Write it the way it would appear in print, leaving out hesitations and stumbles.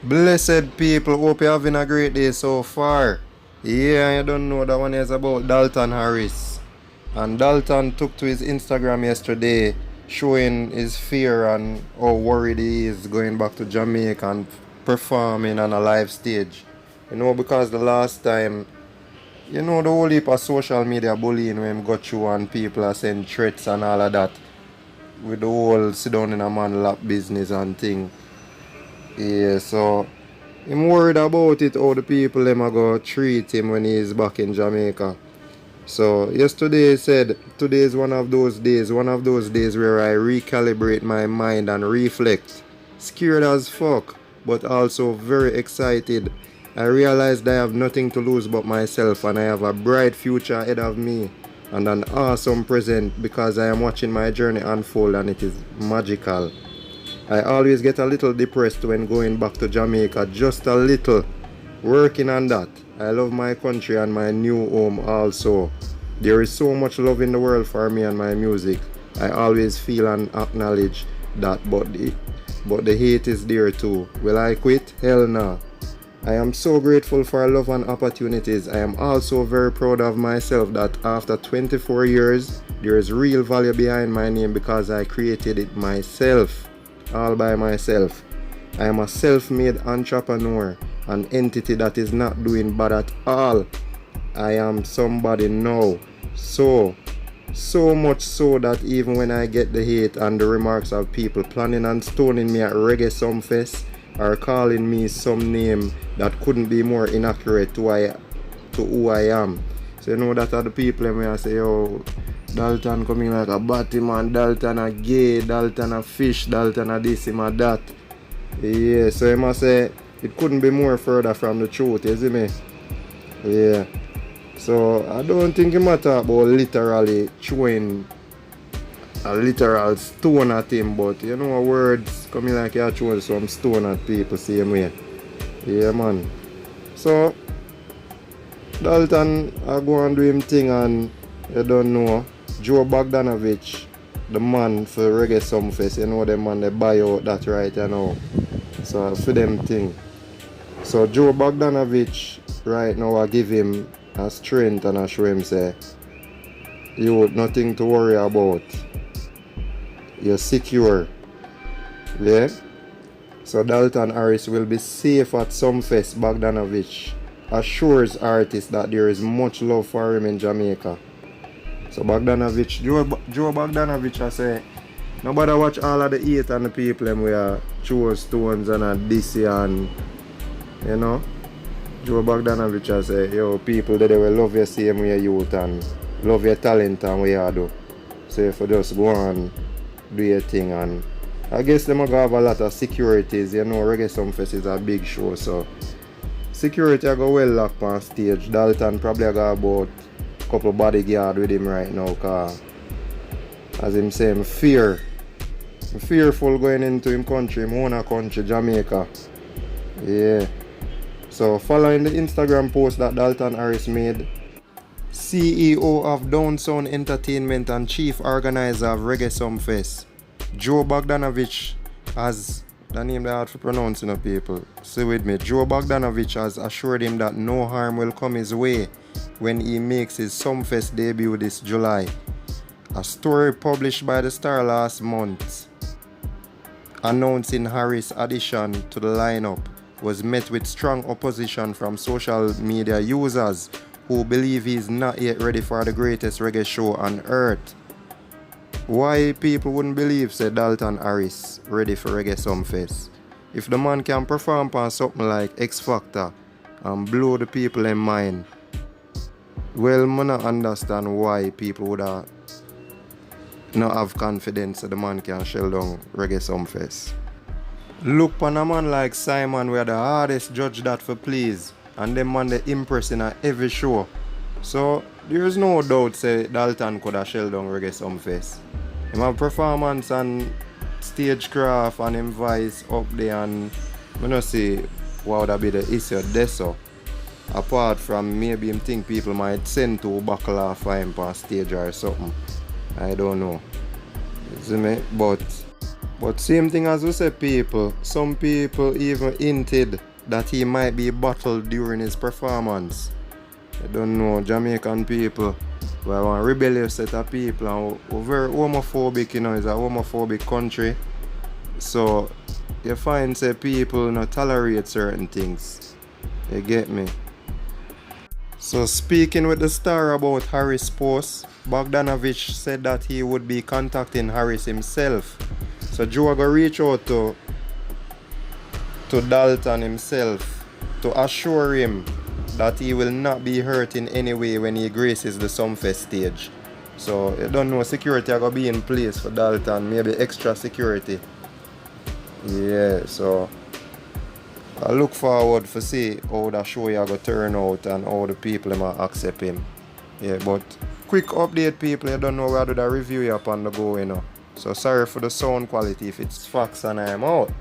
Blessed people, hope you're having a great day so far. Yeah, you don't know that one is about Dalton Harris. And Dalton took to his Instagram yesterday showing his fear and how worried he is going back to Jamaica and performing on a live stage. You know, because the last time, you know, the whole heap of social media bullying when him got through and people are saying threats and all of that. With the whole sit down in a man lap business and thing. Yeah, so I'm worried about it, how the people them are going to treat him when he is back in Jamaica. So yesterday he said, today is one of those days where I recalibrate my mind and reflect. Scared as fuck, but also very excited. I realized I have nothing to lose but myself, and I have a bright future ahead of me and an awesome present because I am watching my journey unfold and it is magical. I always get a little depressed when going back to Jamaica, just a little. Working on that. I love my country and my new home also. There is so much love in the world for me and my music. I always feel and acknowledge that, but the hate is there too. Will I quit? Hell no. I am so grateful for love and opportunities. I am also very proud of myself that after 24 years, there is real value behind my name because I created it myself. All by myself. I am a self-made entrepreneur, an entity that is not doing bad at all. I am somebody now. So much so that even when I get the hate and the remarks of people planning on stoning me at Reggae Sumfest or calling me some name that couldn't be more inaccurate to who I am. So you know that are the people when I say, yo, Dalton coming like a batty man, Dalton a gay, Dalton a fish, Dalton a this, him a that. Yeah, so I must say, it couldn't be more further from the truth, you see me? Yeah. So I don't think it matter about literally throwing a literal stone at him, but you know words coming like you're throwing some stone at people same way. Yeah man. So Dalton I go and do him thing, and you don't know Joe Bogdanovich, the man for Reggae Sumfest, you know the man they buy out that right, you know. So for them thing. So Joe Bogdanovich right now I give him a strength and I show him say, you nothing to worry about. You're secure. Yeah? So Dalton Harris will be safe at Sumfest. Bogdanovich assures artists that there is much love for him in Jamaica. So Bogdanovich, Joe Bogdanovich I say, nobody watch all of the hate and the people them where throw stones and a dissy and you know. Joe Bogdanovich I say, yo, people that they will love your same way youth and love your talent and what you do. So if you just go and do your thing, and I guess them are gonna have a lot of securities, you know, Reggae Sumfest is a big show, so security I go well locked on stage. Dalton probably got about couple bodyguard with him right now, cause as him say, I'm fearful going into him country, him own country, Jamaica. Yeah. So following the Instagram post that Dalton Harris made, CEO of Down Sound Entertainment and Chief Organizer of Reggae Sumfest, Joe Bogdanovich has the name they hard to pronounce, you know, people. Say with me. Joe Bogdanovich has assured him that no harm will come his way when he makes his Sumfest debut this July. A story published by the Star last month announcing Harris' addition to the lineup was met with strong opposition from social media users who believe he is not yet ready for the greatest reggae show on earth. Why people wouldn't believe, said Dalton Harris, ready for Reggae Sumfest? If the man can perform on something like X Factor and blow the people in mind, well, I don't understand why people would not have confidence that the man can shell down Reggae Sumfest. Look on a man like Simon, where the hardest judge that for please, and them man they impressing at every show. So there is no doubt say Dalton could have shell down Reggae Sumfest. Him have performance and stagecraft and him voice up there, and I don't see what would be the issue there so. Apart from maybe him think people might send to buckle off for him on stage or something. I don't know. You see me? But same thing as we say people, some people even hinted that he might be bottled during his performance. I don't know, Jamaican people, we're one rebellious set of people and we're very homophobic, you know, it's a homophobic country. So you find say people not tolerate certain things. You get me? So speaking with the star about Harris' post, Bogdanovich said that he would be contacting Harris himself. So Joe go reach out to Dalton himself to assure him that he will not be hurt in any way when he graces the Sumfest stage. So you don't know, security are gonna be in place for Dalton, maybe extra security. Yeah, so I look forward to see how the show is going to turn out and how the people might accept him. Yeah, but quick update people, you don't know where to do the review up on the go, you know. So sorry for the sound quality if it's facts and I'm out.